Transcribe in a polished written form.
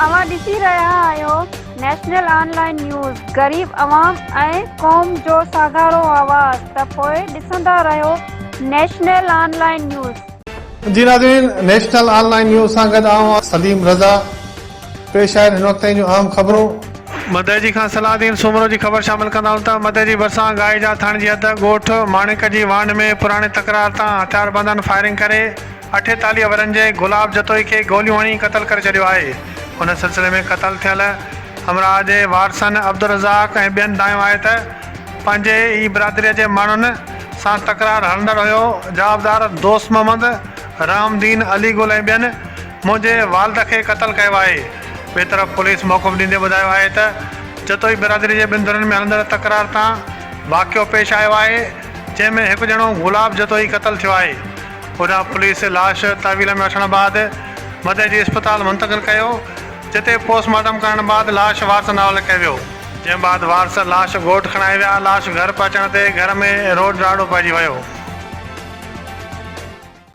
अवां ॾिसी रहिया आहियो नेशनल ऑनलाइन न्यूज़, ग़रीब अवाम ऐं क़ौम जो सागारो आवाज़। त पोइ ॾिसंदा रहियो नेशनल ऑनलाइन न्यूज़। जी नाज़रीन, नेशनल ऑनलाइन न्यूज़ सां गॾु आऊं सलीम रज़ा। पेश आहिनि हिन वक़्त जूं अहम ख़बरूं। मदे जी खां सलाहदीन सूमरो जी ख़बर शामिल कंदा आहियूं त मदे जी भरिसां गाय जा थाणे जी हद ॻोठ माणिक जी वांड में पुराणे तकरार तां हथियारबंदनि फायरिंग करे 48 वरनि जे गुलाब जतोई खे गोलियूं हणी क़तल करे छॾियो आहे। हुन सिलसिले में क़तल थियल हमराह जे वारसन अब्दुल रज़ाक ऐं ॿियनि दायो आहे त पंहिंजे ई बिरादरीअ जे माण्हुनि सां तकरार हलंदड़ हुयो। जवाबदार दोस्त मोहम्मद रामदीन अली गुल ऐं ॿियनि मुंहिंजे वालद खे क़तल कयो आहे। ॿिए तरफ़ पुलिस मौक़िफ़ ॾींदे ॿुधायो आहे त जतोई बिरादरी जे ॿिनि धुरनि में हलंदड़ तकरार तां वाक़ियो पेश आयो आहे, जंहिंमें हिकु ॼणो गुलाब जतोई क़तल थियो आहे। होॾां पुलिस लाश तहवील में वठण बाद मदे जी अस्पताल मुंतक़िल कयो, जिते पोस्टमार्टम करण बाद लाश वारसन हवाले कयो वियो। जंहिं बाद वारस लाश ॻोठ खणाए विया। लाश घर पहुचण ते घर में रोड राड़ो पइजी वियो।